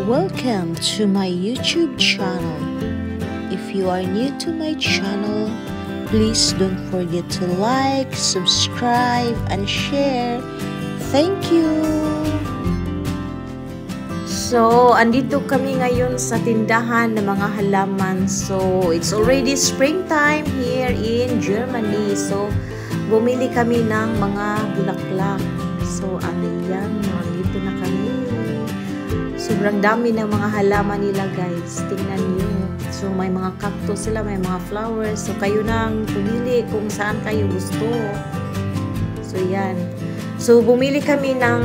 Welcome to my YouTube channel. If you are new to my channel, please don't forget to like, subscribe, and share. Thank you! So, andito kami ngayon sa tindahan ng mga halaman. So, it's already springtime here in Germany. So, bumili kami ng mga bulaklak. So, ayan, nandito na kami. Sobrang dami ng mga halaman nila, guys. Tingnan nyo. So, may mga cactus sila, may mga flowers. So, kayo nang pumili kung saan kayo gusto. So, yan. So, bumili kami ng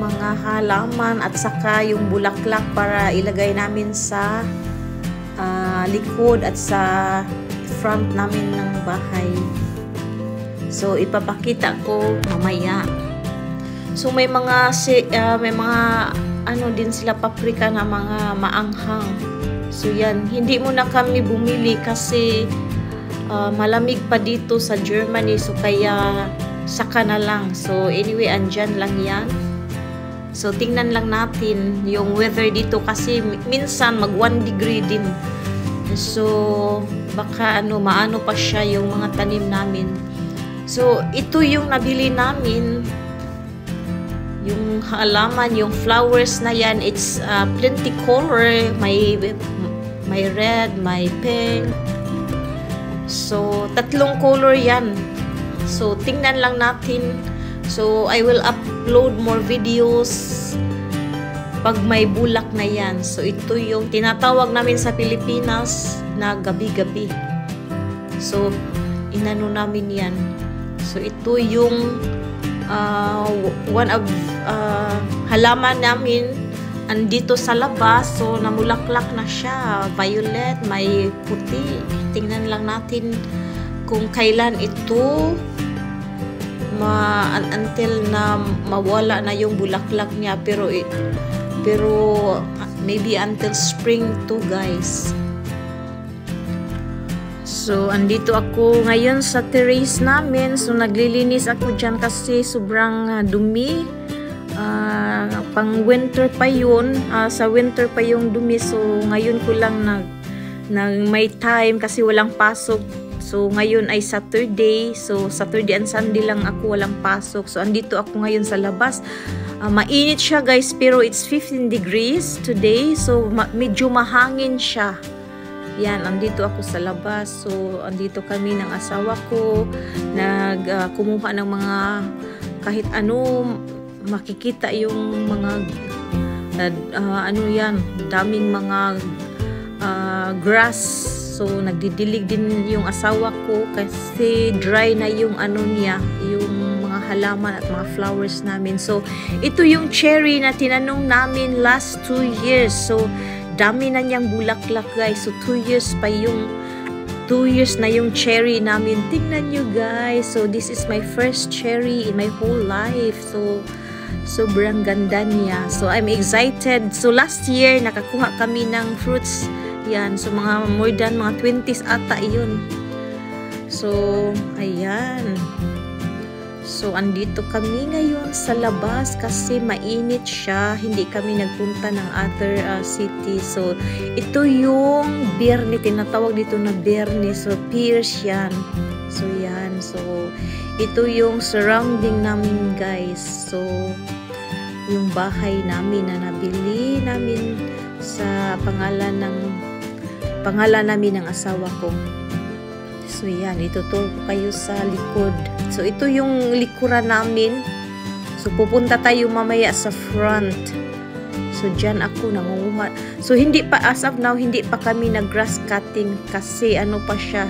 mga halaman at saka yung bulaklak para ilagay namin sa likod at sa front namin ng bahay. So, ipapakita ko mamaya. So, may mga ano din sila paprika na mga maanghang. So, yan. Hindi muna kami bumili kasi malamig pa dito sa Germany. So, kaya saka na lang. So, anyway, andyan lang yan. So, tingnan lang natin yung weather dito kasi minsan mag 1 degree din. So, baka maano pa siya yung mga tanim namin. So, ito yung nabili namin. Yung halaman, yung flowers na yan, it's plenty color. May red, may pink. So, 3 color yan. So, tingnan lang natin. So, I will upload more videos pag may bulak na yan. So, ito yung tinatawag namin sa Pilipinas na gabi-gabi. So, inano namin yan. So, ito yung one of halaman namin andito sa labas. So, namulaklak na siya. Violet, may puti. Tingnan lang natin kung kailan ito until na mawala na yung bulaklak niya. Pero maybe until spring to, guys. So, andito ako ngayon sa terrace namin. So, naglilinis ako dyan kasi sobrang dumi. Pang winter pa yun. Sa winter pa yung dumi. So, ngayon ko lang may time kasi walang pasok. So, ngayon ay Saturday. So, Saturday and Sunday lang ako walang pasok. So, andito ako ngayon sa labas. Mainit siya, guys, pero it's 15 degrees today. So, medyo mahangin siya. Yan, andito ako sa labas. So, andito kami ng asawa ko. Kumuha ng mga kahit ano, makikita yung mga daming mga grass. So, nagdidilig din yung asawa ko kasi dry na yung yung mga halaman at mga flowers namin. So, ito yung cherry na tinanong namin last 2 years. So, dami na niyang bulaklak, guys. So, 2 years na yung cherry namin. Tingnan nyo, guys. So, this is my first cherry in my whole life. So, sobrang ganda niya. So, I'm excited. So, last year, nakakuha kami ng fruits. Yan. So, more than mga 20s ata yun. So, ayan. So, andito kami ngayon sa labas kasi mainit siya. Hindi kami nagpunta ng other city. So, ito yung Berne. Tinatawag dito na Berne. So, pears yan. So, yan. So, ito yung surrounding namin, guys. So, yung bahay namin na nabili namin sa pangalan namin ng asawa ko. So, yan. Ituturo ko kayo sa likod. So, ito yung likuran namin. So, pupunta tayo mamaya sa front. So, dyan ako nangunguha. So, hindi pa, as of now, hindi pa kami nag-grass cutting kasi pa siya.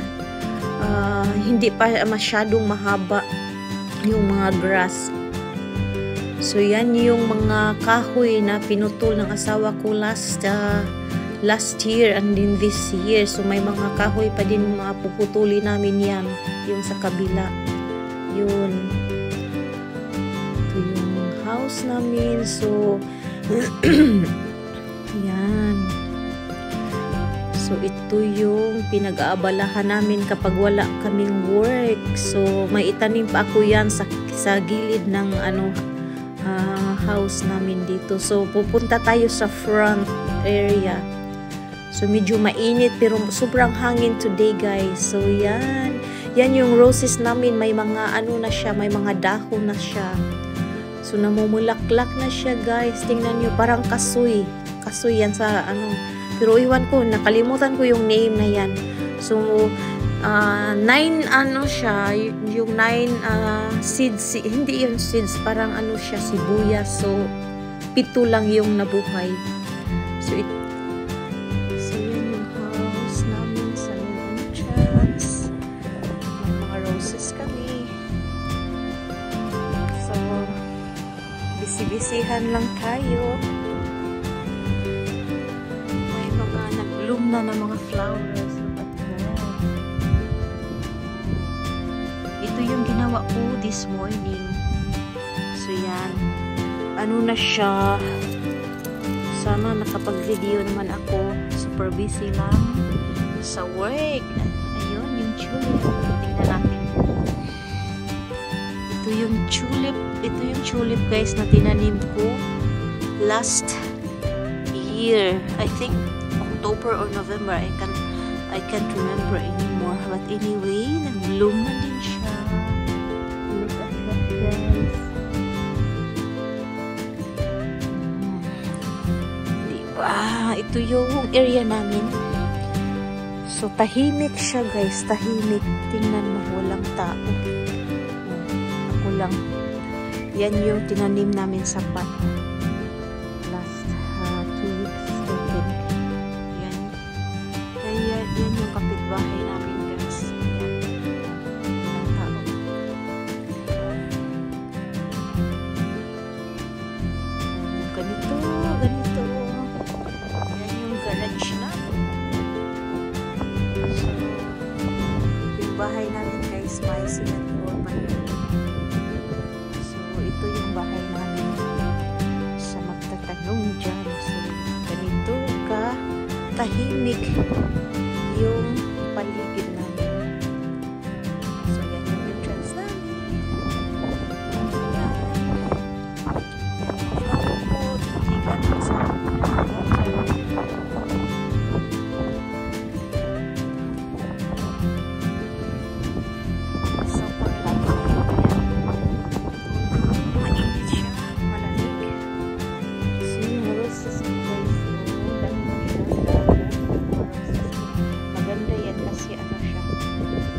Hindi pa masyadong mahaba yung mga grass. So, yan yung mga kahoy na pinutol ng asawa ko last year and in this year. So, may mga kahoy pa din puputuli namin yan. Yung sa kabila. Yun. Ito yung house namin. So, yan. So, ito yung pinag-aabalahan namin kapag wala kaming work. So, may itanim pa ako yan sa gilid ng house namin dito. So, pupunta tayo sa front area. So, medyo mainit pero sobrang hangin today, guys. So, yan. Yan yung roses namin. May mga ano na siya, may mga dahon na siya. So, namumulaklak na siya, guys. Tingnan nyo, parang kasoy. Kasoy yan sa ano. Pero iwan ko, nakalimutan ko yung name na yan. So, 9 ano siya, yung 9 seeds, hindi yung seeds, parang ano siya, sibuyas. So, 7 lang yung nabuhay. So, yan yung house namin sa main entrance. May mga roses kami. So, bisi-bisihan lang tayo. May mga nag-bloom na ng mga flowers. Ito yung ginawa ko this morning. So, yan. Ano na siya. Sana nakapag-video naman ako. Super busy lang sa work. Ayun, yung tulip. Tingnan natin. Ito yung tulip. Ito yung tulip, guys, na tinanim ko last year. I think October or November. I can't remember anymore. But anyway, nag-bloom na din siya. Look at that, guys. Diba? Ito yung area namin. So, tahimik siya, guys. Tahimik. Tingnan mo, walang tao. Ako lang. Yan yung tinanim namin sa pot. Last 2 weeks, I think. Yan yung kapitbahay namin, guys. Yan. Ganito. Yan yung garage na. So, yung bahay namin, guys, may cement floor pa yun. So, ito yung bahay namin. Sa magtatanong dyan. So, ganito ka tahimik yung paligid namin. So, yan yung entrance namin. Yan. Yan yung sa super laki. Mainit siya. Malamig. So, yung roses, guys. Dami na siya. Maganda yan kasi ano siya.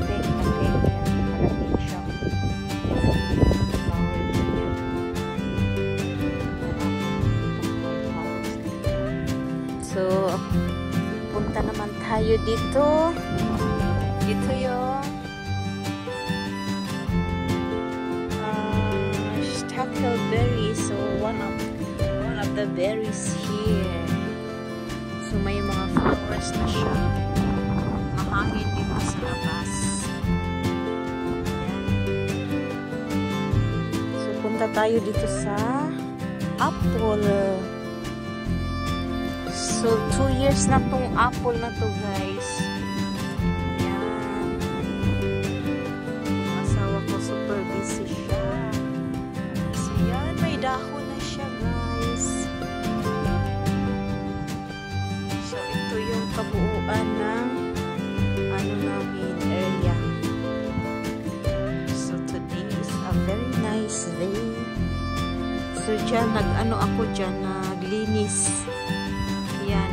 Pink na pink yan. Malamig siya. Flowers yan. So, punta naman tayo dito. Dito yung huckleberry. So, one of the berries here. So, may mga flowers na siya. Mahangin dito sa labas. Ayan. So, punta tayo dito sa apple. So, 2 years na tong apple na to, guys. Ayan. Ang asawa ko, super busy siya. So, yan. May dahon na siya, guys. So, ito yung kabuuan ng ano namin, area. So, today is a very nice day. So, dyan, nag-ano ako dyan, naglinis. Yan.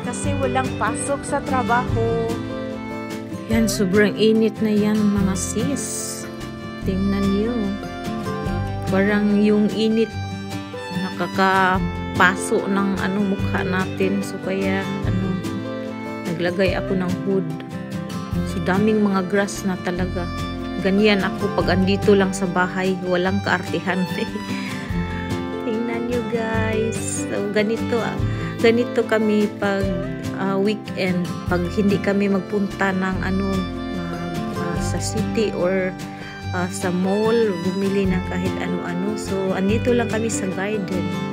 Kasi walang pasok sa trabaho. Yan, sobrang init na yan, mga sis. Tingnan niyo. Parang yung init nakakapaso ng ano mukha natin. So, kaya ano, naglagay ako ng hood. So, daming mga grass na talaga. Ganyan ako pag andito lang sa bahay. Walang kaartihan. Tingnan nyo, guys. So, ganito kami pag weekend. Pag hindi kami magpunta ng ano, sa city or sa mall, bumili ng kahit ano-ano. So, andito lang kami sa garden.